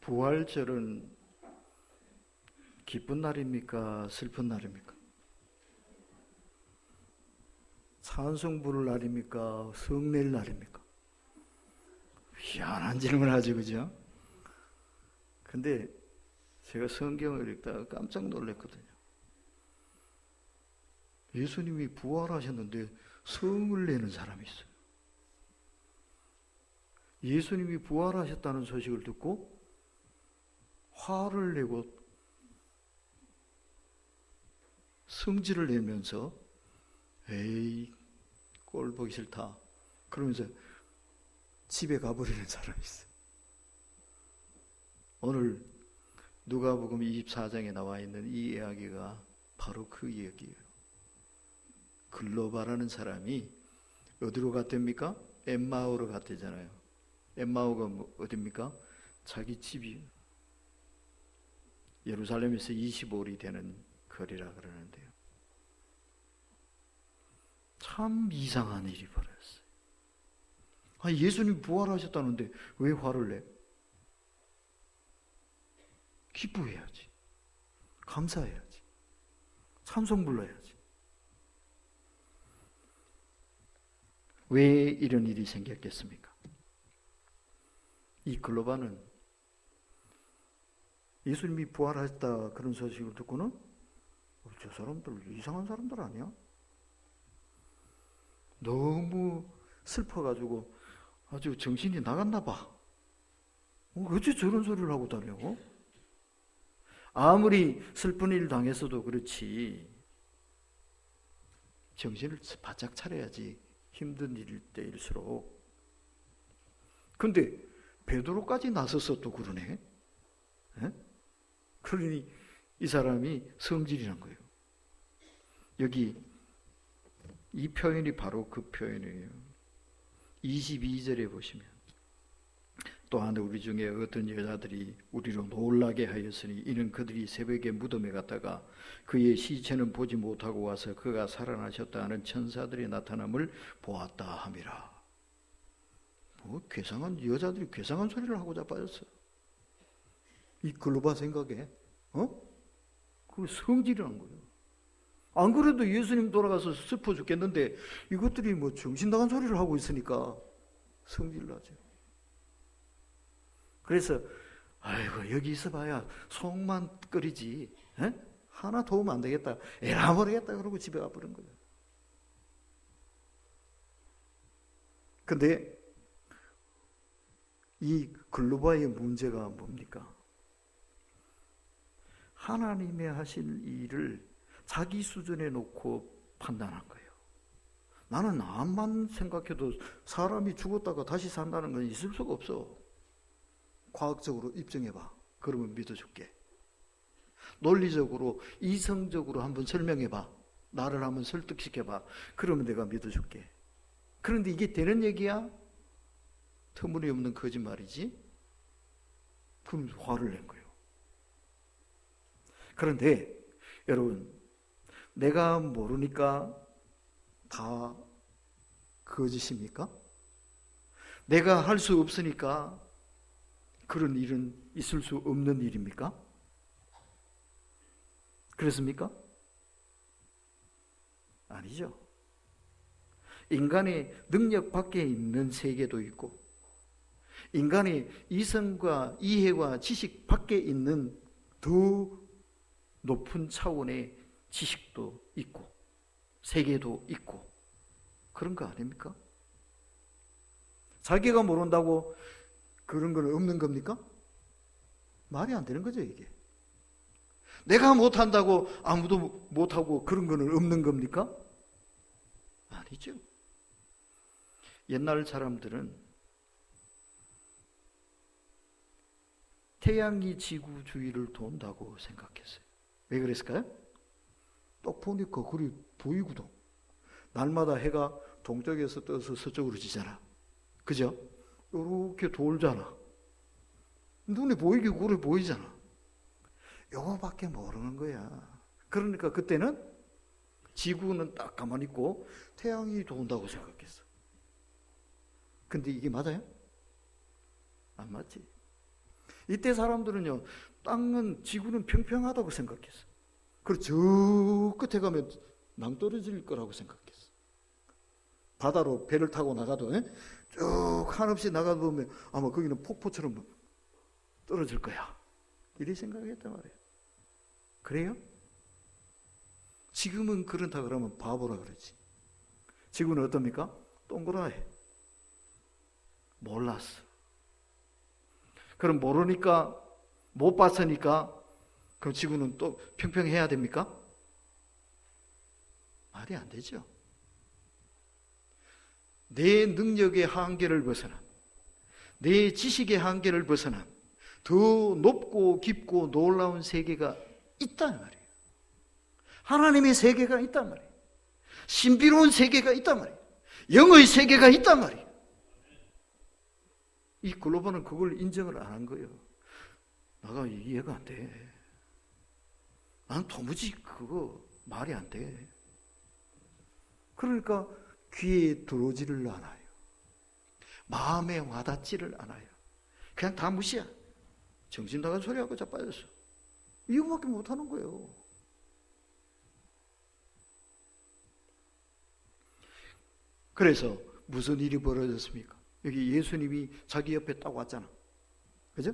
부활절은 기쁜 날입니까? 슬픈 날입니까? 찬송 부를 날입니까? 성낼 날입니까? 희한한 질문을 하죠, 그죠? 근데 제가 성경을 읽다가 깜짝 놀랐거든요. 예수님이 부활하셨는데 성을 내는 사람이 있어요. 예수님이 부활하셨다는 소식을 듣고 화를 내고 성질을 내면서 에이 꼴 보기 싫다 그러면서 집에 가버리는 사람이 있어요. 오늘 누가복음 24장에 나와 있는 이 이야기가 바로 그 이야기예요. 글로바라는 사람이 어디로 갔답니까? 엠마오로 갔대잖아요. 엠마오가 어디입니까? 자기 집이에요. 예루살렘에서 25里되는 거리라 그러는데요. 참 이상한 일이 벌어졌어요. 예수님 부활하셨다는데 왜 화를 내? 기뻐해야지. 감사해야지. 찬송 불러야지. 왜 이런 일이 생겼겠습니까? 이 글로바는 예수님이 부활하셨다 그런 소식을 듣고는 저 사람들 이상한 사람들 아니야? 너무 슬퍼가지고 아주 정신이 나갔나 봐. 어째 저런 소리를 하고 다녀? 아무리 슬픈 일 당했어도 그렇지 정신을 바짝 차려야지. 힘든 일일 때일수록. 근데 베드로까지 나서서 또 그러네. 에? 그러니 이 사람이 성질이란 거예요. 여기 이 표현이 바로 그 표현이에요. 22절에 보시면 또한 우리 중에 어떤 여자들이 우리로 놀라게 하였으니 이는 그들이 새벽에 무덤에 갔다가 그의 시체는 보지 못하고 와서 그가 살아나셨다 하는 천사들이 나타남을 보았다 함이라. 괴상한 여자들이 괴상한 소리를 하고 자빠졌어요. 이 글로바 생각에 그 성질이라는 거예요. 안 그래도 예수님 돌아가서 슬퍼 죽겠는데 이것들이 뭐 정신 나간 소리를 하고 있으니까 성질 나죠. 그래서 아이고 여기 있어봐야 속만 끓이지 하나 도우면 안 되겠다. 에라 모르겠다 그러고 집에 가버린 거예요. 근데 이 글로바의 문제가 뭡니까? 하나님의 하실 일을 자기 수준에 놓고 판단한 거예요. 나는 암만 생각해도 사람이 죽었다가 다시 산다는 건 있을 수가 없어. 과학적으로 입증해봐. 그러면 믿어줄게. 논리적으로 이성적으로 한번 설명해봐. 나를 한번 설득시켜봐. 그러면 내가 믿어줄게. 그런데 이게 되는 얘기야? 터무니없는 거짓말이지? 그럼 화를 낸 거예요. 그런데 여러분, 내가 모르니까 다 거짓입니까? 내가 할 수 없으니까 그런 일은 있을 수 없는 일입니까? 그렇습니까? 아니죠. 인간의 능력 밖에 있는 세계도 있고 인간의 이성과 이해와 지식 밖에 있는 더 높은 차원의 지식도 있고 세계도 있고 그런 거 아닙니까? 자기가 모른다고 그런 건 없는 겁니까? 말이 안 되는 거죠, 이게. 내가 못한다고 아무도 못하고 그런 거는 없는 겁니까? 아니죠. 옛날 사람들은 태양이 지구 주위를 돈다고 생각했어요. 왜 그랬을까요? 딱 보니까 그리 보이거든. 날마다 해가 동쪽에서 떠서 서쪽으로 지잖아. 그죠? 이렇게 돌잖아. 눈에 보이게 그래 보이잖아. 요거밖에 모르는 거야. 그러니까 그때는 지구는 딱 가만히 있고 태양이 돈다고 생각했어. 근데 이게 맞아요? 안 맞지. 이때 사람들은요, 땅은, 지구는 평평하다고 생각했어. 그리고 저 끝에 가면 낭떠러질 거라고 생각했어. 바다로 배를 타고 나가도 쭉 한없이 나가다 보면 아마 거기는 폭포처럼 떨어질 거야. 이래 생각했단 말이에요. 그래요? 지금은 그렇다 그러면 바보라 그러지. 지구는 어떻습니까? 동그라해. 몰랐어. 그럼 모르니까, 못 봤으니까 그럼 지구는 또 평평해야 됩니까? 말이 안 되죠. 내 능력의 한계를 벗어난, 내 지식의 한계를 벗어난 더 높고 깊고 놀라운 세계가 있단 말이에요. 하나님의 세계가 있단 말이에요. 신비로운 세계가 있단 말이에요. 영의 세계가 있단 말이에요. 이 글로벌은 그걸 인정을 안 한 거예요. 내가 이해가 안 돼. 난 도무지 그거 말이 안 돼. 그러니까 귀에 들어오지를 않아요. 마음에 와닿지를 않아요. 그냥 다 무시야. 정신 나간 소리하고 자빠졌어. 이거밖에 못하는 거예요. 그래서 무슨 일이 벌어졌습니까? 여기 예수님이 자기 옆에 딱 왔잖아. 그죠?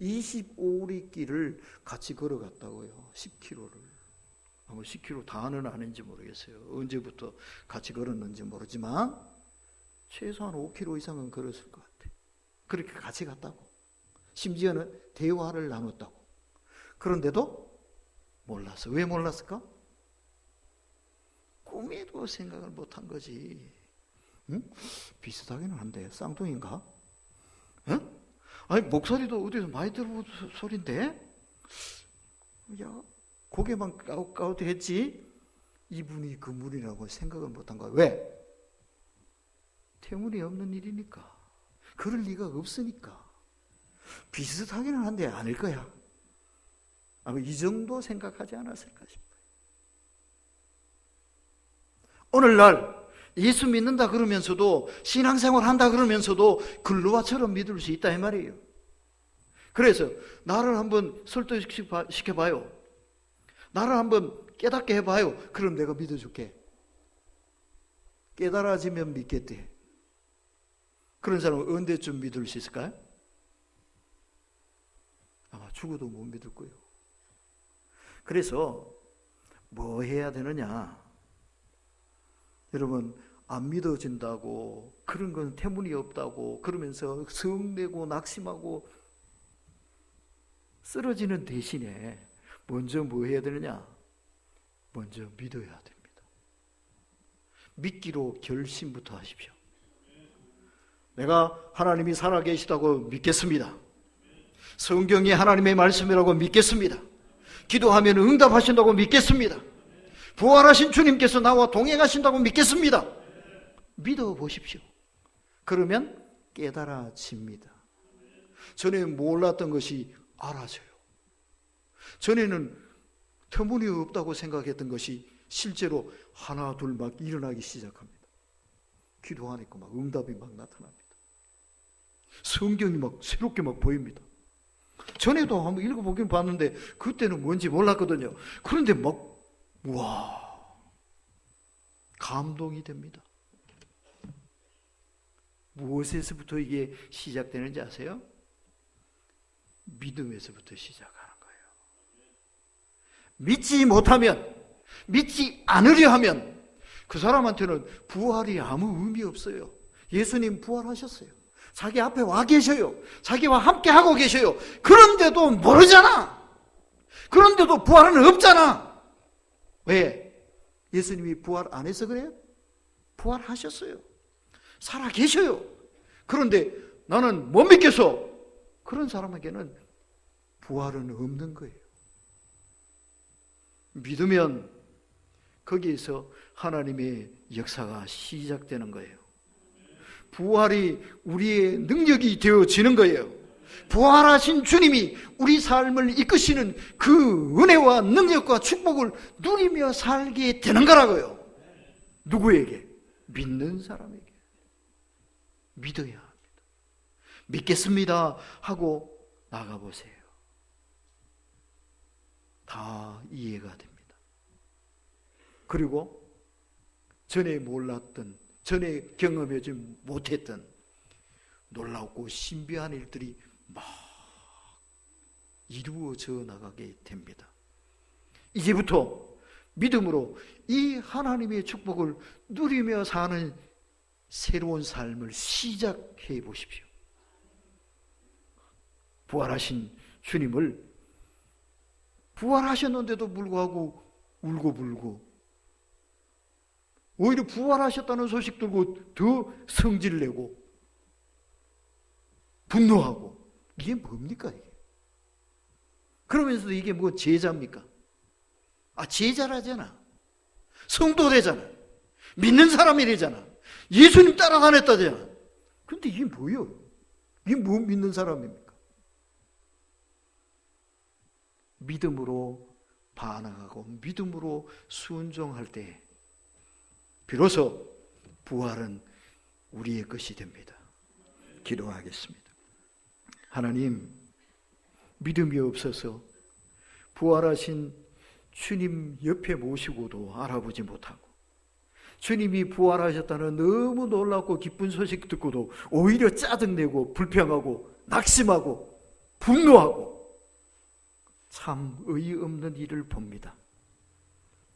25리 길을 같이 걸어갔다고요. 10km를. 아마 10km 다는 아닌지 모르겠어요. 언제부터 같이 걸었는지 모르지만 최소한 5km 이상은 걸었을 것 같아. 그렇게 같이 갔다고. 심지어는 대화를 나눴다고. 그런데도 몰랐어. 왜 몰랐을까? 꿈에도 생각을 못한 거지. 응? 비슷하기는 한데 쌍둥이인가? 응? 아니 목소리도 어디서 많이 들어본 소리인데? 야, 고개만 까웃까웃했지? 이분이 그분이라고 생각을 못한 거야. 왜? 태문이 없는 일이니까. 그럴 리가 없으니까. 비슷하기는 한데 아닐 거야. 아마 이 정도 생각하지 않았을까 싶어요. 오늘날 예수 믿는다 그러면서도 신앙생활 한다 그러면서도 글로와처럼 믿을 수 있다 이 말이에요. 그래서 나를 한번 설득시켜봐요. 나를 한번 깨닫게 해봐요. 그럼 내가 믿어줄게. 깨달아지면 믿겠대. 그런 사람은 언제쯤 믿을 수 있을까요? 아마 죽어도 못 믿을 거예요. 그래서 뭐 해야 되느냐? 여러분 안 믿어진다고 그런 건 태문이 없다고 그러면서 성내고 낙심하고 쓰러지는 대신에 먼저 뭐 해야 되느냐? 먼저 믿어야 됩니다. 믿기로 결심부터 하십시오. 내가 하나님이 살아계시다고 믿겠습니다. 성경이 하나님의 말씀이라고 믿겠습니다. 기도하면 응답하신다고 믿겠습니다. 부활하신 주님께서 나와 동행하신다고 믿겠습니다. 믿어보십시오. 그러면 깨달아집니다. 전에 몰랐던 것이 알아져요. 전에는 터무니없다고 생각했던 것이 실제로 하나 둘 막 일어나기 시작합니다. 기도하니까 막 응답이 막 나타납니다. 성경이 막 새롭게 막 보입니다. 전에도 한번 읽어보긴 봤는데 그때는 뭔지 몰랐거든요. 그런데 막 우와 감동이 됩니다. 무엇에서부터 이게 시작되는지 아세요? 믿음에서부터 시작하는 거예요. 믿지 못하면, 믿지 않으려 하면 그 사람한테는 부활이 아무 의미 없어요. 예수님 부활하셨어요. 자기 앞에 와 계셔요. 자기와 함께 하고 계셔요. 그런데도 모르잖아. 그런데도 부활은 없잖아. 왜? 예수님이 부활 안 해서 그래요? 부활하셨어요. 살아 계셔요. 그런데 나는 못 믿겠어. 그런 사람에게는 부활은 없는 거예요. 믿으면 거기에서 하나님의 역사가 시작되는 거예요. 부활이 우리의 능력이 되어지는 거예요. 부활하신 주님이 우리 삶을 이끄시는 그 은혜와 능력과 축복을 누리며 살게 되는 거라고요. 누구에게? 믿는 사람에게. 믿어야 합니다. 믿겠습니다 하고 나가보세요. 다 이해가 됩니다. 그리고 전에 몰랐던, 전에 경험하지 못했던 놀랍고 신비한 일들이 막 이루어져 나가게 됩니다. 이제부터 믿음으로 이 하나님의 축복을 누리며 사는 새로운 삶을 시작해 보십시오. 부활하신 주님을 부활하셨는데도 불구하고 울고불고, 오히려 부활하셨다는 소식 들고 더 성질내고 분노하고, 이게 뭡니까 이게? 그러면서도 이게 뭐 제자입니까? 제자라잖아. 성도되잖아. 믿는 사람이래잖아. 예수님 따라다녔다잖아. 근데 이게 뭐예요? 이게 뭐 믿는 사람입니까? 믿음으로 반응하고 믿음으로 순종할 때 비로소 부활은 우리의 것이 됩니다. 기도하겠습니다. 하나님, 믿음이 없어서 부활하신 주님 옆에 모시고도 알아보지 못하고, 주님이 부활하셨다는 너무 놀랍고 기쁜 소식 듣고도 오히려 짜증내고 불평하고 낙심하고 분노하고 참 의의없는 일을 봅니다.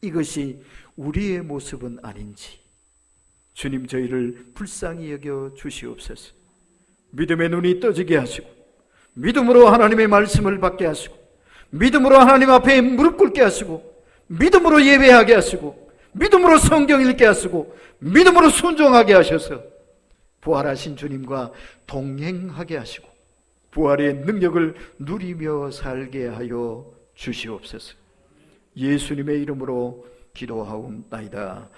이것이 우리의 모습은 아닌지 주님, 저희를 불쌍히 여겨 주시옵소서. 믿음의 눈이 떠지게 하시고 믿음으로 하나님의 말씀을 받게 하시고 믿음으로 하나님 앞에 무릎 꿇게 하시고 믿음으로 예배하게 하시고 믿음으로 성경 읽게 하시고 믿음으로 순종하게 하셔서 부활하신 주님과 동행하게 하시고 부활의 능력을 누리며 살게 하여 주시옵소서. 예수님의 이름으로 기도하옵나이다.